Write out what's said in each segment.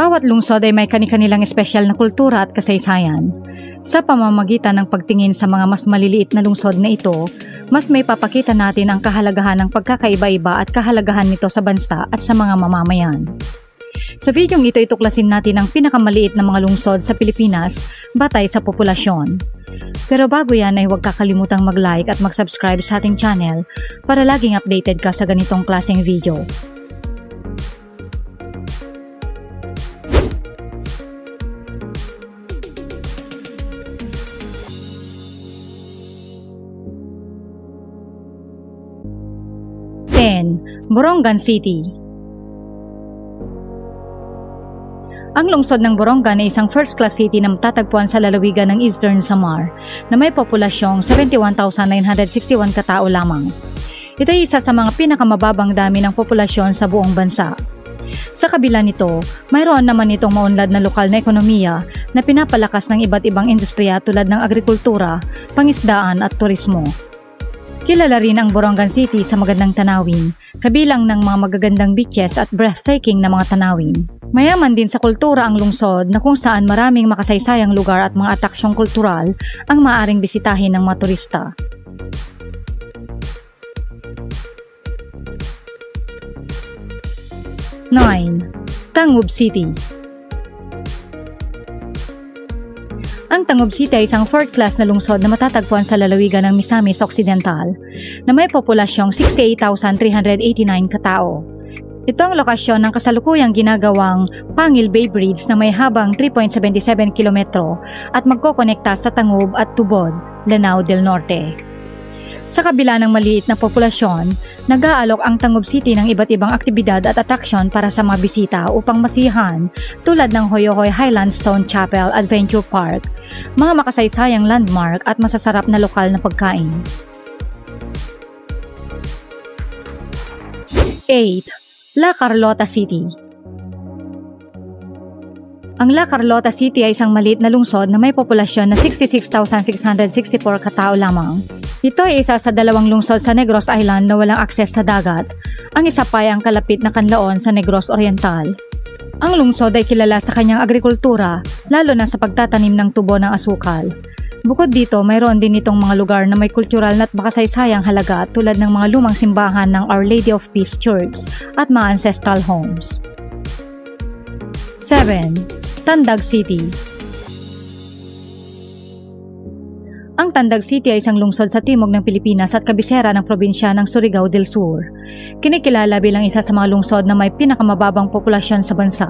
Bawat lungsod ay may kani-kanilang espesyal na kultura at kasaysayan. Sa pamamagitan ng pagtingin sa mga mas maliliit na lungsod na ito, mas may papakita natin ang kahalagahan ng pagkakaiba-iba at kahalagahan nito sa bansa at sa mga mamamayan. Sa videong ito, ituklasin natin ang pinakamaliit na mga lungsod sa Pilipinas batay sa populasyon. Pero bago yan ay huwag kakalimutang mag-like at mag-subscribe sa ating channel para laging updated ka sa ganitong klaseng video. Borongan City. Ang lungsod ng Borongan ay isang first-class city na matatagpuan sa lalawigan ng Eastern Samar na may populasyong 71,961 katao lamang. Ito ay isa sa mga pinakamababang dami ng populasyon sa buong bansa. Sa kabila nito, mayroon naman itong maunlad na lokal na ekonomiya na pinapalakas ng iba't ibang industriya tulad ng agrikultura, pangisdaan at turismo. Kilala rin ang Borongan City sa magandang tanawin, kabilang ng mga magagandang beaches at breathtaking na mga tanawin. Mayaman din sa kultura ang lungsod na kung saan maraming makasaysayang lugar at mga atraksyong kultural ang maaaring bisitahin ng mga turista. Tangub City. Ang Tangub City ay isang fourth-class na lungsod na matatagpuan sa lalawigan ng Misamis Occidental na may populasyong 68,389 katao. Ito ang lokasyon ng kasalukuyang ginagawang Pangil Bay Bridge na may habang 3.77 kilometro at magkokonekta sa Tangub at Tubod, Lanao del Norte. Sa kabila ng maliit na populasyon, nag-aalok ang Tangub City ng iba't ibang aktibidad at atraksyon para sa mga bisita upang masiyahan tulad ng Hoyohoy Highlands Stone Chapel Adventure Park, mga makasaysayang landmark at masasarap na lokal na pagkain. 8. La Carlota City. Ang La Carlota City ay isang maliit na lungsod na may populasyon na 66,664 katao lamang. Ito ay isa sa dalawang lungsod sa Negros Island na walang akses sa dagat. Ang isa pa ay ang kalapit na kanlaon sa Negros Oriental. Ang lungsod ay kilala sa kanyang agrikultura, lalo na sa pagtatanim ng tubo ng asukal. Bukod dito, mayroon din itong mga lugar na may kultural at makasaysayang halaga tulad ng mga lumang simbahan ng Our Lady of Peace Church at mga ancestral homes. 7. Tandag City. Ang Tandag City ay isang lungsod sa timog ng Pilipinas at kabisera ng probinsya ng Surigao del Sur. Kinikilala bilang isa sa mga lungsod na may pinakamababang populasyon sa bansa,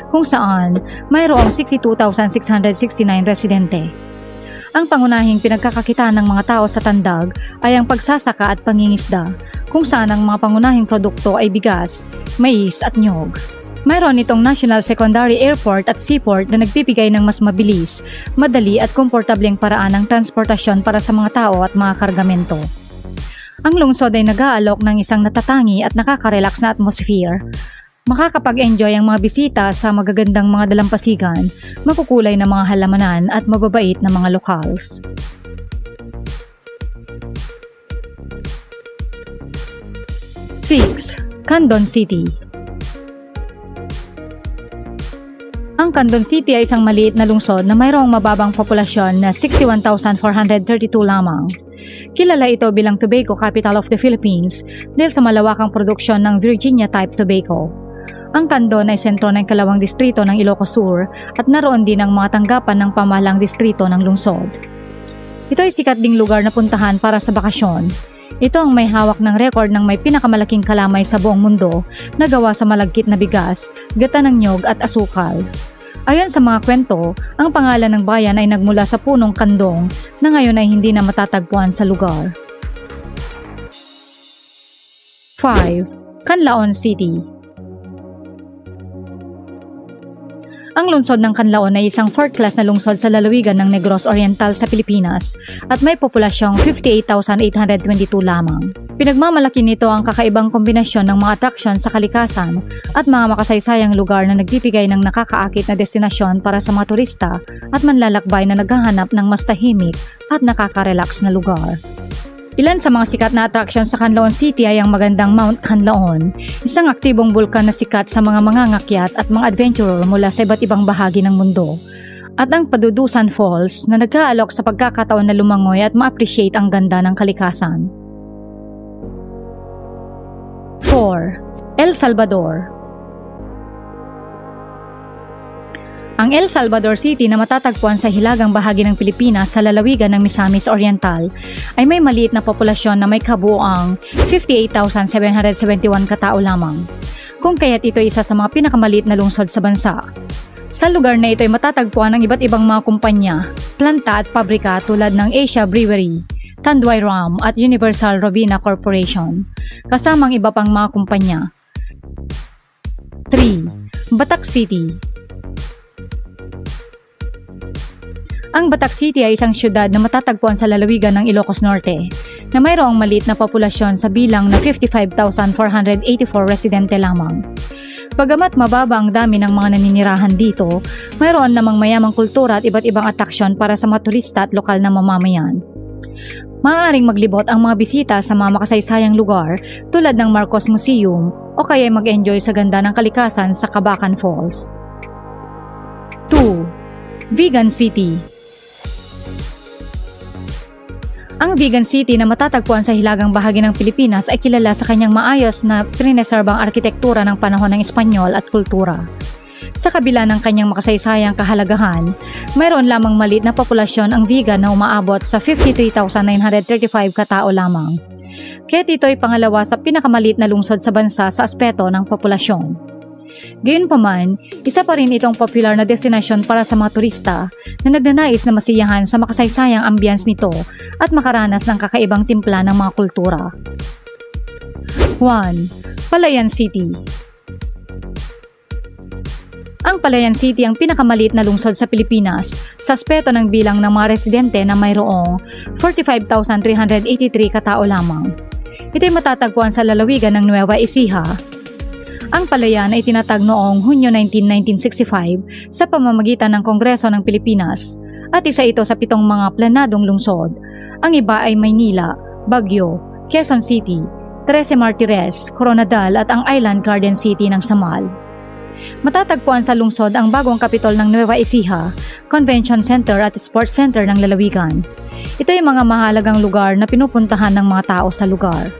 kung saan mayroong 62,669 residente. Ang pangunahing pinagkakakitaan ng mga tao sa Tandag ay ang pagsasaka at pangingisda, kung saan ang mga pangunahing produkto ay bigas, mais at niyog. Mayroon itong National Secondary Airport at Seaport na nagbibigay ng mas mabilis, madali at komportableng paraan ng transportasyon para sa mga tao at mga kargamento. Ang lungsod ay nag-aalok ng isang natatangi at nakaka-relax na atmosphere. Makakapag-enjoy ang mga bisita sa magagandang mga dalampasigan, makukulay na mga halamanan at mababait na mga locals. 6. Candon City. Ang Candon City ay isang maliit na lungsod na mayroong mababang populasyon na 61,432 lamang. Kilala ito bilang Tobacco Capital of the Philippines dahil sa malawakang produksyon ng Virginia-type tobacco. Ang Candon ay sentro ng ikalawang distrito ng Ilocos Sur at naroon din ang mga tanggapan ng pamahalang distrito ng lungsod. Ito ay sikat ding lugar na puntahan para sa bakasyon. Ito ang may hawak ng record ng may pinakamalaking kalamay sa buong mundo na gawa sa malagkit na bigas, gata ng nyog at asukal. Ayon sa mga kwento, ang pangalan ng bayan ay nagmula sa punong kandong na ngayon ay hindi na matatagpuan sa lugar. 5. Canlaon City. Ang lungsod ng Canlaon ay isang fourth-class na lungsod sa lalawigan ng Negros Oriental sa Pilipinas at may populasyong 58,822 lamang. Pinagmamalaki nito ang kakaibang kombinasyon ng mga atraksyon sa kalikasan at mga makasaysayang lugar na nagbibigay ng nakakaakit na destinasyon para sa mga turista at manlalakbay na naghahanap ng mas tahimik at nakaka-relax na lugar. Ilan sa mga sikat na attraction sa Canlaon City ay ang magandang Mount Canlaon, isang aktibong bulkan na sikat sa mga mangangakyat at mga adventurer mula sa iba't ibang bahagi ng mundo. At ang Padudusan Falls na nag-aalok sa pagkakataon na lumangoy at ma-appreciate ang ganda ng kalikasan. 4. El Salvador. Ang El Salvador City na matatagpuan sa hilagang bahagi ng Pilipinas sa lalawigan ng Misamis Oriental ay may maliit na populasyon na may kabuoang 58,771 katao lamang, kung kaya't ito ay isa sa mga pinakamaliit na lungsod sa bansa. Sa lugar na ito ay matatagpuan ang iba't ibang mga kumpanya, planta at pabrika tulad ng Asia Brewery, Tanduay Rum at Universal Robina Corporation, kasamang iba pang mga kumpanya. 3. Batak City. Ang Batak City ay isang syudad na matatagpuan sa lalawigan ng Ilocos Norte na mayroong maliit na populasyon sa bilang na 55,484 residente lamang. Bagamat mababa ang dami ng mga naninirahan dito, mayroon namang mayamang kultura at iba't ibang atraksyon para sa mga turista at lokal na mamamayan. Maaaring maglibot ang mga bisita sa mga makasaysayang lugar tulad ng Marcos Museum o kaya mag-enjoy sa ganda ng kalikasan sa Cabacan Falls. 2. Vigan City. Ang Vigan City na matatagpuan sa hilagang bahagi ng Pilipinas ay kilala sa kanyang maayos na prineserbang arkitektura ng panahon ng Espanyol at kultura. Sa kabila ng kanyang makasaysayang kahalagahan, mayroon lamang maliit na populasyon ang Vigan na umaabot sa 53,935 katao lamang. Kaya ito ay pangalawa sa pinakamaliit na lungsod sa bansa sa aspeto ng populasyon. Gayunpaman, isa pa rin itong popular na destinasyon para sa mga turista na nagnanais na masiyahan sa makasaysayang ambience nito at makaranas ng kakaibang timpla ng mga kultura. 1. Palayan City. Ang Palayan City ang pinakamaliit na lungsod sa Pilipinas sa aspeto ng bilang ng mga residente na mayroong 45,383 katao lamang. Ito ay matatagpuan sa lalawigan ng Nueva Ecija. Ang Palayan ay tinatag noong Hunyo 19, 1965 sa pamamagitan ng Kongreso ng Pilipinas at isa ito sa 7 mga planadong lungsod. Ang iba ay Maynila, Baguio, Quezon City, Trece Martires, Coronadal at ang Island Garden City ng Samal. Matatagpuan sa lungsod ang bagong kapitol ng Nueva Ecija, Convention Center at Sports Center ng lalawigan. Ito ay mga mahalagang lugar na pinupuntahan ng mga tao sa lugar.